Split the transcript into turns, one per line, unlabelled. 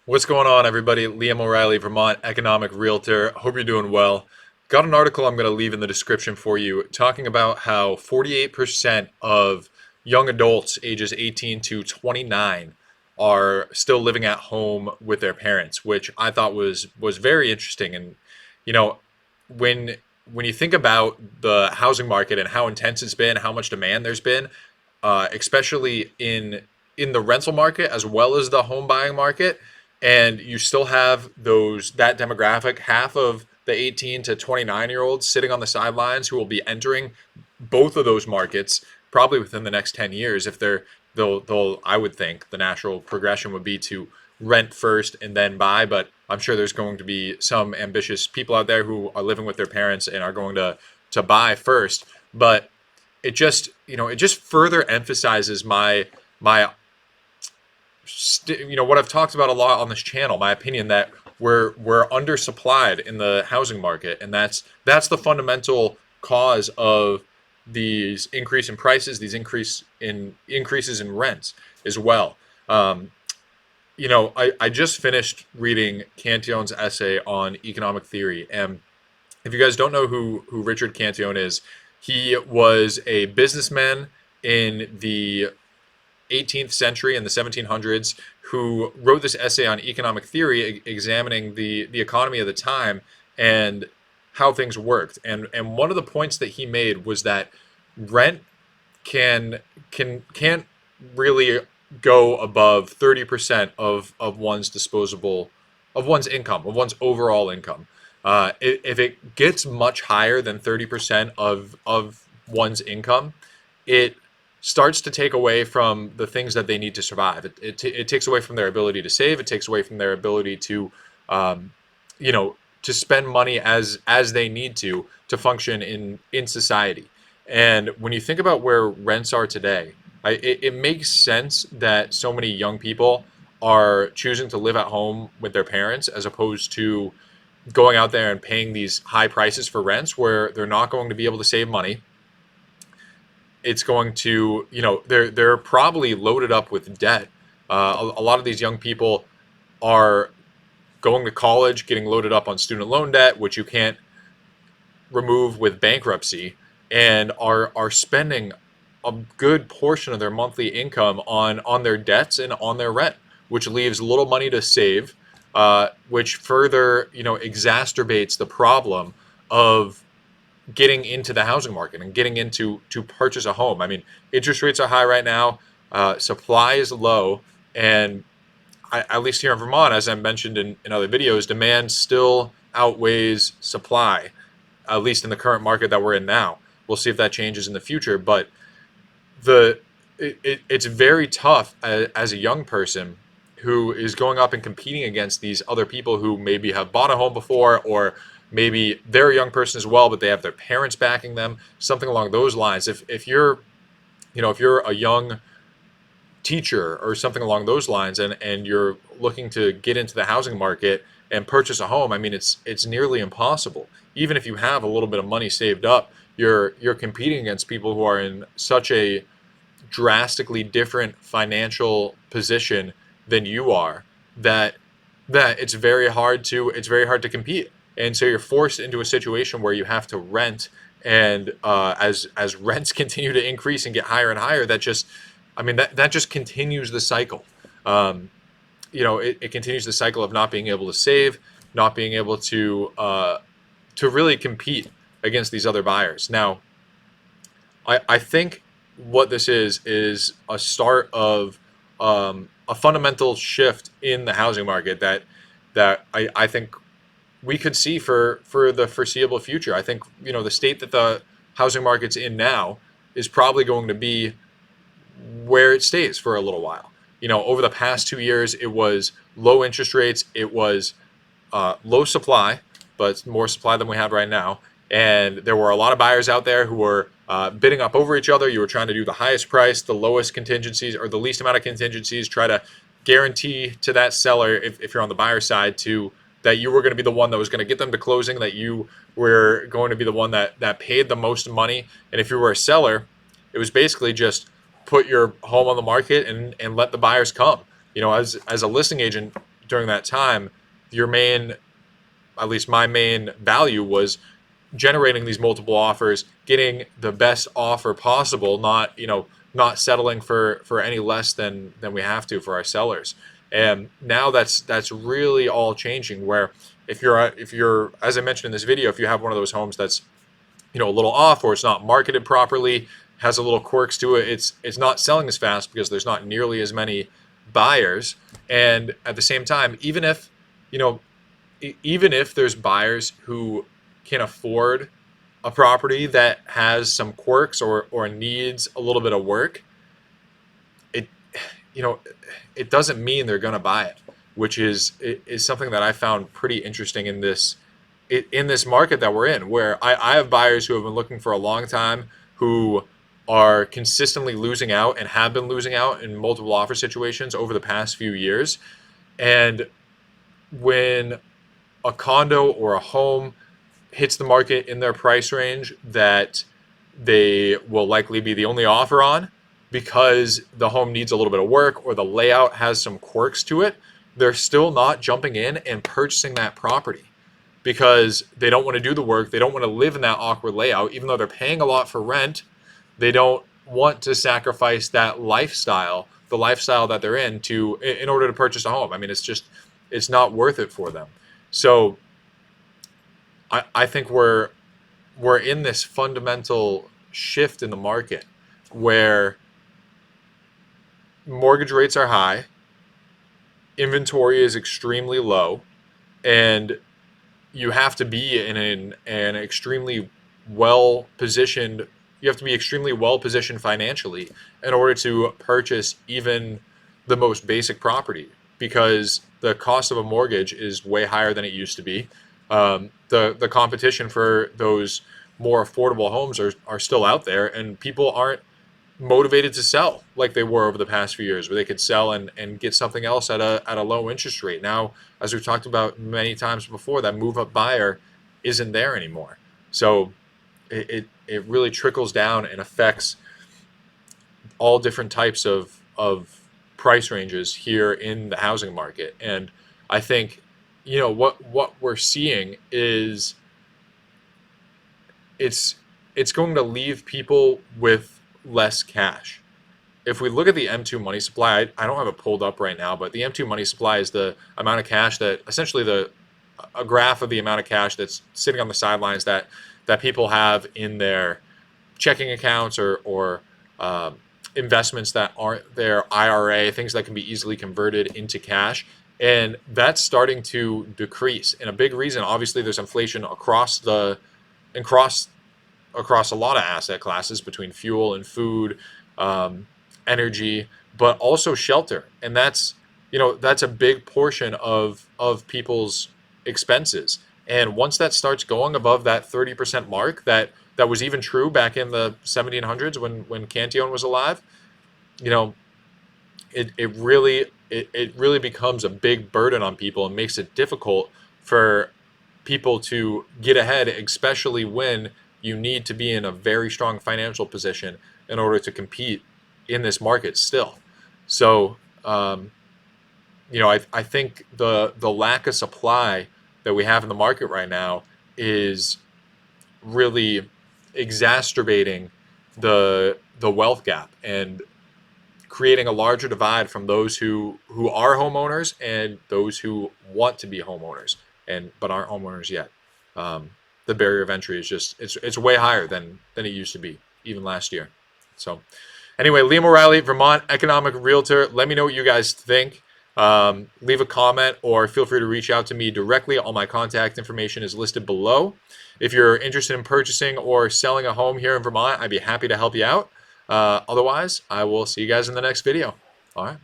What's going on, everybody? Liam O'Reilly, Vermont economic realtor. Hope you're doing well. Got an article I'm going to leave in the description for you talking about how 48% of young adults ages 18 to 29 are still living at home with their parents, which I thought was very interesting. And you know, when when you think about the housing market and how intense it's been, how much demand there's been, especially in the rental market as well as the home buying market, and you still have that demographic, half of the 18 to 29-year olds sitting on the sidelines who will be entering both of those markets probably within the next 10 years. If they'll I would think the natural progression would be to rent first and then buy, but I'm sure there's going to be some ambitious people out there who are living with their parents and are going to buy first. But it just further emphasizes my what I've talked about a lot on this channel, my opinion that we're undersupplied in the housing market, and that's the fundamental cause of these increase in prices, these increases in rents as well. I just finished reading Cantion's essay on economic theory, and if you guys don't know who Richard Cantillon is, he was a businessman in the 18th century and the 1700s who wrote this essay on economic theory, examining the economy of the time and how things worked. And one of the points that he made was that rent can't really go above 30% of one's disposable of one's income, of one's overall income. If it gets much higher than 30% of one's income, it starts to take away from the things that they need to survive. It takes away from their ability to save. It takes away from their ability um, to spend money as they need to function in society. And when you think about where rents are today, it makes sense that so many young people are choosing to live at home with their parents as opposed to going out there and paying these high prices for rents where they're not going to be able to save money. It's going to, they're probably loaded up with debt. A lot of these young people are going to college, getting loaded up on student loan debt, which you can't remove with bankruptcy, and are spending a good portion of their monthly income on their debts and on their rent, which leaves little money to save, which further exacerbates the problem of getting into the housing market and getting into to purchase a home. I mean, interest rates are high right now, supply is low, and at least here in Vermont, as I mentioned in other videos, demand still outweighs supply, at least in the current market that we're in now. We'll see if that changes in the future, but it's very tough as a young person who is going up and competing against these other people who maybe have bought a home before, or maybe they're a young person as well, but they have their parents backing them, something along those lines. If you're a young teacher or something along those lines, and you're looking to get into the housing market and purchase a home, I mean, it's nearly impossible. Even if you have a little bit of money saved up, you're competing against people who are in such a drastically different financial position than you are, that it's very hard to compete. And so you're forced into a situation where you have to rent, and as rents continue to increase and get higher and higher, that just continues the cycle. um, it continues the cycle of not being able to save, not being able to really compete against these other buyers. Now, I think what this is a start of a fundamental shift in the housing market that I think we could see for the foreseeable future. I think the state that the housing market's in now is probably going to be where it stays for a little while. Over the past 2 years, it was low interest rates, it was low supply, but more supply than we have right now. And there were a lot of buyers out there who were bidding up over each other. You were trying to do the highest price, the lowest contingencies, or the least amount of contingencies, try to guarantee to that seller, if you're on the buyer side, that you were going to be the one that was going to get them to closing, that you were going to be the one that paid the most money. And if you were a seller, it was basically just put your home on the market and let the buyers come. As a listing agent, during that time, your main, at least my main value was generating these multiple offers, getting the best offer possible, not, not settling for any less than we have to for our sellers. And now that's really all changing, where if you're, as I mentioned in this video, if you have one of those homes that's, a little off, or it's not marketed properly, has a little quirks to it, it's not selling as fast because there's not nearly as many buyers. And at the same time, you know even if there's buyers who can afford a property that has some quirks or needs a little bit of work, it you know it doesn't mean they're going to buy it, which is something that I found pretty interesting in this market that we're in, where I have buyers who have been looking for a long time, who are consistently losing out and have been losing out in multiple offer situations over the past few years. And when a condo or a home hits the market in their price range that they will likely be the only offer on, because the home needs a little bit of work or the layout has some quirks to it, they're still not jumping in and purchasing that property because they don't want to do the work. They don't want to live in that awkward layout. Even though they're paying a lot for rent, they don't want to sacrifice that lifestyle, the lifestyle that they're in order to purchase a home. I mean, it's not worth it for them. So I think we're in this fundamental shift in the market where mortgage rates are high, inventory is extremely low, and you have to be in an extremely well positioned you have to be extremely well positioned financially in order to purchase even the most basic property, because the cost of a mortgage is way higher than it used to be. The competition for those more affordable homes are still out there, and people aren't motivated to sell like they were over the past few years, where they could sell and get something else at a low interest rate. Now, as we've talked about many times before, that move up buyer isn't there anymore. So it really trickles down and affects all different types of price ranges here in the housing market. And I think, what we're seeing is it's going to leave people with less cash. If we look at the M2 money supply, I don't have it pulled up right now, but the M2 money supply is the amount of cash that essentially a graph of the amount of cash that's sitting on the sidelines that people have in their checking accounts or investments that aren't their IRA, things that can be easily converted into cash. And that's starting to decrease. And a big reason, obviously, there's inflation across a lot of asset classes, between fuel and food, energy, but also shelter. And that's a big portion of people's expenses. And once that starts going above that 30% mark, that was even true back in the 1700s when Cantillon was alive, it really becomes a big burden on people and makes it difficult for people to get ahead, especially when you need to be in a very strong financial position in order to compete in this market still. So, I think the lack of supply that we have in the market right now is really exacerbating the wealth gap and creating a larger divide from those who are homeowners and those who want to be homeowners but aren't homeowners yet. The barrier of entry is it's way higher than it used to be, even last year. So anyway, Liam O'Reilly, Vermont economic realtor. Let me know what you guys think. Leave a comment or feel free to reach out to me directly. All my contact information is listed below. If you're interested in purchasing or selling a home here in Vermont, I'd be happy to help you out. Otherwise, I will see you guys in the next video. All right.